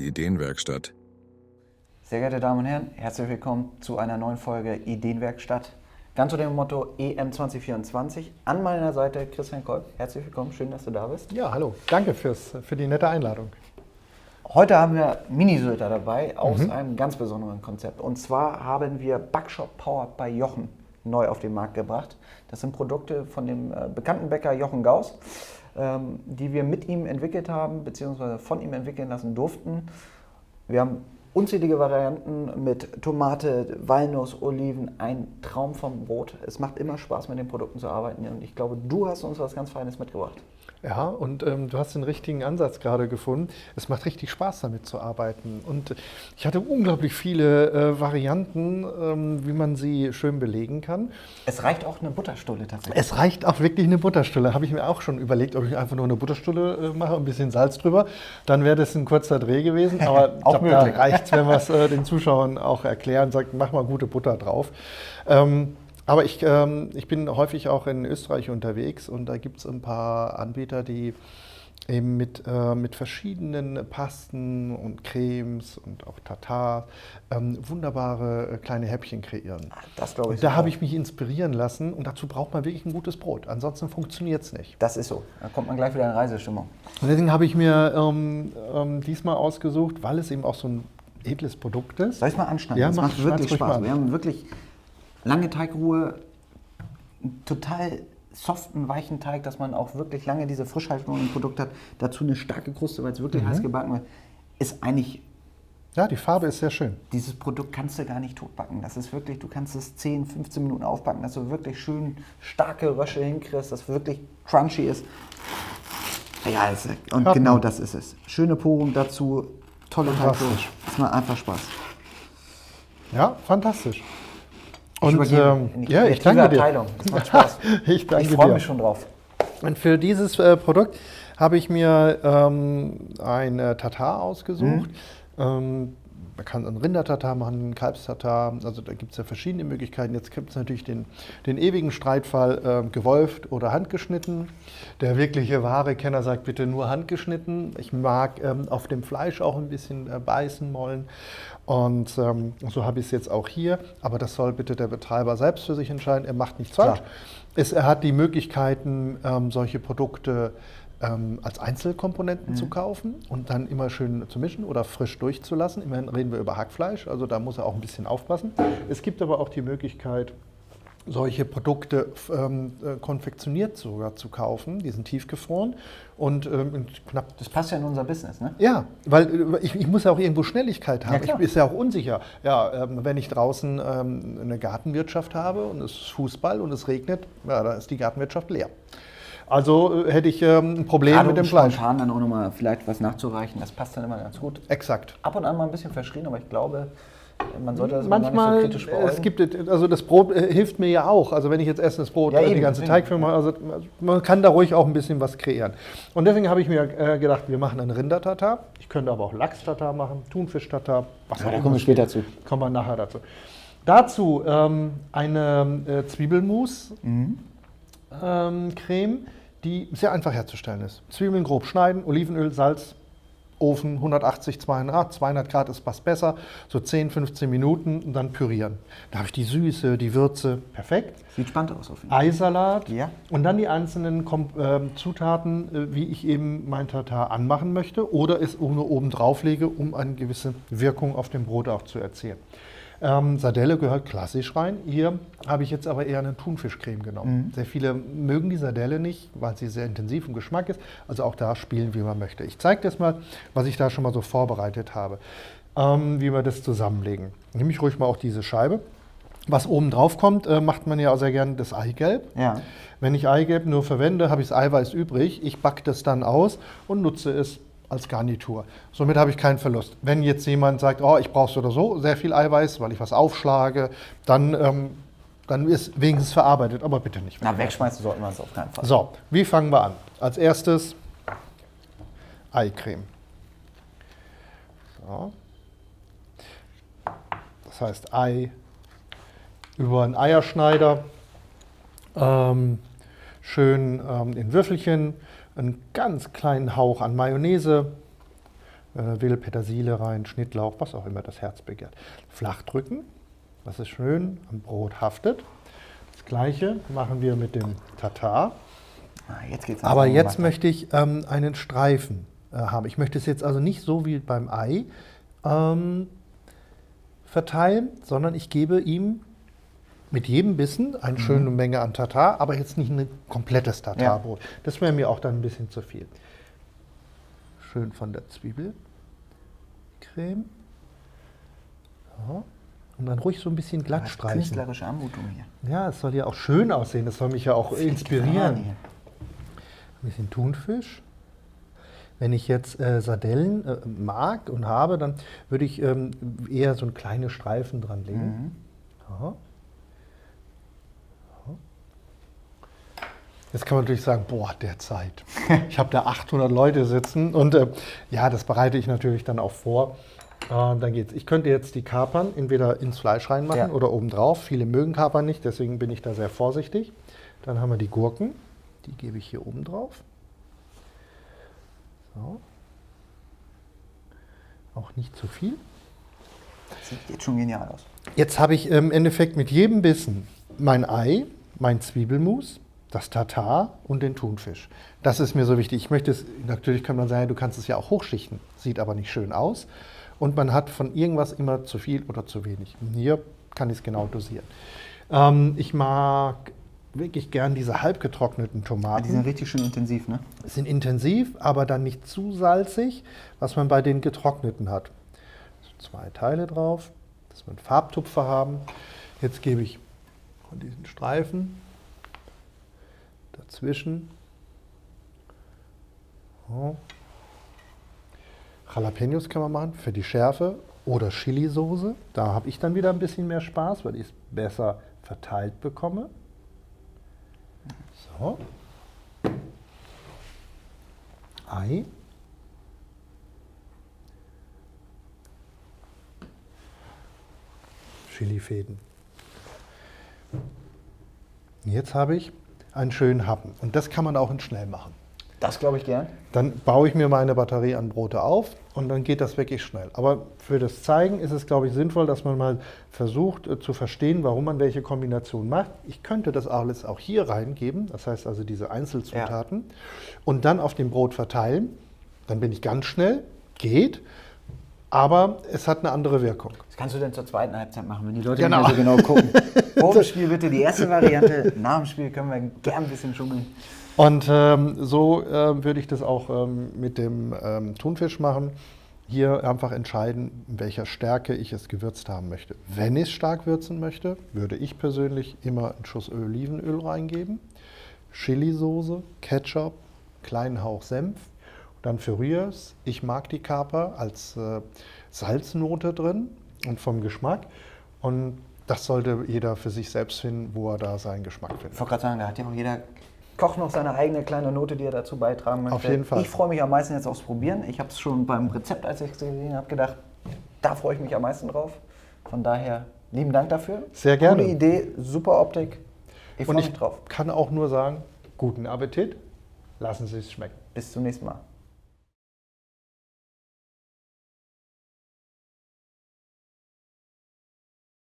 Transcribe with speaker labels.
Speaker 1: Ideenwerkstatt.
Speaker 2: Sehr geehrte Damen und Herren, herzlich willkommen zu einer neuen Folge Ideenwerkstatt. Ganz unter dem Motto EM 2024. An meiner Seite Christian Kolb. Herzlich willkommen, schön, dass du da bist.
Speaker 3: Ja, hallo. Danke für die nette Einladung.
Speaker 2: Heute haben wir Mini-Sylter dabei aus einem ganz besonderen Konzept. Und zwar haben wir Backshop Powered by Jochen neu auf den Markt gebracht. Das sind Produkte von dem bekannten Bäcker Jochen Gauss, die wir mit ihm entwickelt haben, beziehungsweise von ihm entwickeln lassen durften. Wir haben unzählige Varianten mit Tomate, Walnuss, Oliven, ein Traum vom Brot. Es macht immer Spaß, mit den Produkten zu arbeiten und ich glaube, du hast uns was ganz Feines mitgebracht.
Speaker 3: Ja, und du hast den richtigen Ansatz gerade gefunden. Es macht richtig Spaß, damit zu arbeiten. Und ich hatte unglaublich viele Varianten, wie man sie schön belegen kann.
Speaker 2: Es reicht auch eine Butterstulle tatsächlich.
Speaker 3: Es reicht auch wirklich eine Butterstulle. Habe ich mir auch schon überlegt, ob ich einfach nur eine Butterstulle mache, ein bisschen Salz drüber. Dann wäre das ein kurzer Dreh gewesen. Aber ich glaube, da reicht es, wenn wir es den Zuschauern auch erklären, sagt, mach mal gute Butter drauf. Aber ich bin häufig auch in Österreich unterwegs und da gibt es ein paar Anbieter, die eben mit verschiedenen Pasten und Cremes und auch Tatar wunderbare kleine Häppchen kreieren.
Speaker 2: Das glaube ich.
Speaker 3: Da habe ich mich inspirieren lassen und dazu braucht man wirklich ein gutes Brot. Ansonsten funktioniert es nicht.
Speaker 2: Das ist so. Da kommt man gleich wieder in Reisestimmung.
Speaker 3: Und deswegen habe ich mir diesmal ausgesucht, weil es eben auch so ein edles Produkt ist.
Speaker 2: Soll ich es mal anschneiden?
Speaker 3: Ja,
Speaker 2: das macht wirklich Spaß.
Speaker 3: Mal.
Speaker 2: Wir haben wirklich lange Teigruhe, einen total soften, weichen Teig, dass man auch wirklich lange diese Frischhaltung im Produkt hat. Dazu eine starke Kruste, weil es wirklich heiß gebacken wird. Ist eigentlich...
Speaker 3: Ja, die Farbe ist sehr schön.
Speaker 2: Dieses Produkt kannst du gar nicht totbacken. Das ist wirklich, du kannst es 10, 15 Minuten aufbacken, dass du wirklich schön starke Rösche hinkriegst, dass wirklich crunchy ist. Ja, und genau das ist es. Schöne Porung dazu, tolle Teigruhe. Das macht einfach Spaß.
Speaker 3: Ja, fantastisch.
Speaker 2: Und
Speaker 3: ich danke dir.
Speaker 2: Das macht Spaß.
Speaker 3: Ich
Speaker 2: freue mich schon drauf.
Speaker 3: Und für dieses Produkt habe ich mir ein Tatar ausgesucht. Man kann einen Rindertatar machen, einen Kalbstatar. Also da gibt es ja verschiedene Möglichkeiten. Jetzt gibt es natürlich den ewigen Streitfall, gewolft oder handgeschnitten. Der wirkliche wahre Kenner sagt bitte nur handgeschnitten. Ich mag auf dem Fleisch auch ein bisschen beißen wollen. Und so habe ich es jetzt auch hier. Aber das soll bitte der Betreiber selbst für sich entscheiden. Er macht nichts falsch. Er hat die Möglichkeiten, solche Produkte als Einzelkomponenten zu kaufen und dann immer schön zu mischen oder frisch durchzulassen. Immerhin reden wir über Hackfleisch, also da muss er auch ein bisschen aufpassen. Es gibt aber auch die Möglichkeit, solche Produkte konfektioniert sogar zu kaufen. Die sind tiefgefroren und knapp...
Speaker 2: Das passt ja in unser Business, ne?
Speaker 3: Ja, weil ich muss ja auch irgendwo Schnelligkeit haben.
Speaker 2: Ja,
Speaker 3: ich bin ja auch unsicher. Ja, wenn ich draußen eine Gartenwirtschaft habe und es ist Fußball und es regnet, ja, da ist die Gartenwirtschaft leer. Also hätte ich ein Problem mit dem Fleisch.
Speaker 2: Spontan dann auch nochmal vielleicht was nachzureichen, das passt dann immer ganz gut.
Speaker 3: Exakt.
Speaker 2: Ab und an mal ein bisschen verschrien, aber ich glaube, man sollte das
Speaker 3: manchmal
Speaker 2: gar nicht so kritisch beäugen.
Speaker 3: also das Brot hilft mir ja auch. Also wenn ich jetzt esse, das Brot, die ganze Teigfirma, also man kann da ruhig auch ein bisschen was kreieren. Und deswegen habe ich mir gedacht, wir machen einen Rindertatar. Ich könnte aber auch Lachstatar machen, Thunfischtatar, was auch immer.
Speaker 2: Da kommen wir später zu.
Speaker 3: Kommen wir nachher dazu. Dazu eine Zwiebelmus. Creme, die sehr einfach herzustellen ist. Zwiebeln grob schneiden, Olivenöl, Salz, Ofen 180, 200 Grad ist was besser, so 10, 15 Minuten und dann pürieren. Da habe ich die Süße, die Würze, perfekt.
Speaker 2: Sieht spannend aus auf jeden Fall.
Speaker 3: Eisalat
Speaker 2: Ja.
Speaker 3: Und dann die einzelnen Zutaten, wie ich eben mein Tatar anmachen möchte oder es nur oben drauf lege, um eine gewisse Wirkung auf dem Brot auch zu erzielen. Sardelle gehört klassisch rein. Hier habe ich jetzt aber eher eine Thunfischcreme genommen. Sehr viele mögen die Sardelle nicht, weil sie sehr intensiv im Geschmack ist. Also auch da spielen, wie man möchte. Ich zeige dir mal, was ich da schon mal so vorbereitet habe, wie wir das zusammenlegen. Nehme ich ruhig mal auch diese Scheibe. Was oben drauf kommt, macht man ja auch sehr gerne das Eigelb.
Speaker 2: Ja.
Speaker 3: Wenn ich Eigelb nur verwende, habe ich das Eiweiß übrig. Ich backe das dann aus und nutze es als Garnitur. Somit habe ich keinen Verlust. Wenn jetzt jemand sagt, oh, ich brauche so oder so sehr viel Eiweiß, weil ich was aufschlage, dann ist wenigstens verarbeitet, aber bitte nicht.
Speaker 2: Na, wegschmeißen sollten wir es auf keinen Fall.
Speaker 3: So, wie fangen wir an? Als erstes Eicreme. So. Das heißt Ei über einen Eierschneider, schön in Würfelchen, einen ganz kleinen Hauch an Mayonnaise, will, Petersilie rein, Schnittlauch, was auch immer das Herz begehrt. Flach drücken, dass es schön am Brot haftet. Das Gleiche machen wir mit dem Tatar.
Speaker 2: Jetzt geht's
Speaker 3: Aber jetzt möchte ich einen Streifen haben. Ich möchte es jetzt also nicht so wie beim Ei verteilen, sondern ich gebe ihm mit jedem Bissen eine schöne Menge an Tatar, aber jetzt nicht ein komplettes Tatarbrot. Das wäre mir auch dann ein bisschen zu viel. Schön von der Zwiebelcreme. So. Und dann ruhig so ein bisschen glatt streichen.
Speaker 2: Künstlerische Anmutung hier.
Speaker 3: Ja, es soll ja auch schön aussehen, das soll mich ja auch inspirieren. Ein bisschen Thunfisch. Wenn ich jetzt Sardellen mag und habe, dann würde ich eher so kleine Streifen dran legen. Ja. Jetzt kann man natürlich sagen, boah, der Zeit. Ich habe da 800 Leute sitzen und ja, das bereite ich natürlich dann auch vor. Dann geht's. Ich könnte jetzt die Kapern entweder ins Fleisch reinmachen oder obendrauf. Viele mögen Kapern nicht, deswegen bin ich da sehr vorsichtig. Dann haben wir die Gurken, die gebe ich hier oben drauf. So. Auch nicht zu viel.
Speaker 2: Das sieht jetzt schon genial aus.
Speaker 3: Jetzt habe ich im Endeffekt mit jedem Bissen mein Ei, mein Zwiebelmus, das Tatar und den Thunfisch. Das ist mir so wichtig. Ich möchte es, natürlich kann man sagen, du kannst es ja auch hochschichten, sieht aber nicht schön aus. Und man hat von irgendwas immer zu viel oder zu wenig. Hier kann ich es genau dosieren. Ich mag wirklich gern diese halbgetrockneten Tomaten.
Speaker 2: Die sind richtig schön intensiv, ne?
Speaker 3: Sind intensiv, aber dann nicht zu salzig, was man bei den getrockneten hat. So 2 Teile drauf, dass wir einen Farbtupfer haben. Jetzt gebe ich von diesen Streifen dazwischen. So. Jalapenos kann man machen für die Schärfe oder Chili-Soße. Da habe ich dann wieder ein bisschen mehr Spaß, weil ich es besser verteilt bekomme. So. Ei. Chilifäden. Jetzt habe ich einen schönen Happen. Und das kann man auch in schnell machen.
Speaker 2: Das glaube ich gern.
Speaker 3: Dann baue ich mir meine Batterie an Brote auf und dann geht das wirklich schnell. Aber für das Zeigen ist es, glaube ich, sinnvoll, dass man mal versucht zu verstehen, warum man welche Kombination macht. Ich könnte das alles auch hier reingeben, das heißt also diese Einzelzutaten, und dann auf dem Brot verteilen. Dann bin ich ganz schnell, geht, aber es hat eine andere Wirkung.
Speaker 2: Was kannst du denn zur zweiten Halbzeit machen, wenn die Leute nicht mehr so genau gucken? Vor dem Spiel bitte die erste Variante, nach dem Spiel können wir gern ein bisschen schummeln.
Speaker 3: Und so würde ich das auch mit dem Thunfisch machen. Hier einfach entscheiden, in welcher Stärke ich es gewürzt haben möchte. Wenn ich es stark würzen möchte, würde ich persönlich immer einen Schuss Olivenöl reingeben, Chili-Soße, Ketchup, kleinen Hauch Senf. Dann verrühre es. Ich mag die Kaper als Salznote drin und vom Geschmack. Und das sollte jeder für sich selbst finden, wo er da seinen Geschmack findet.
Speaker 2: Ich wollte gerade sagen, da hat ja auch jeder Koch noch seine eigene kleine Note, die er dazu beitragen möchte.
Speaker 3: Auf jeden Fall.
Speaker 2: Ich freue mich am meisten jetzt aufs Probieren. Ich habe es schon beim Rezept, als ich es gesehen habe, gedacht, da freue ich mich am meisten drauf. Von daher, lieben Dank dafür.
Speaker 3: Sehr gerne.
Speaker 2: Coole Idee, super Optik. Ich freue mich drauf.
Speaker 3: Kann auch nur sagen, guten Appetit, lassen Sie es schmecken.
Speaker 2: Bis zum nächsten Mal.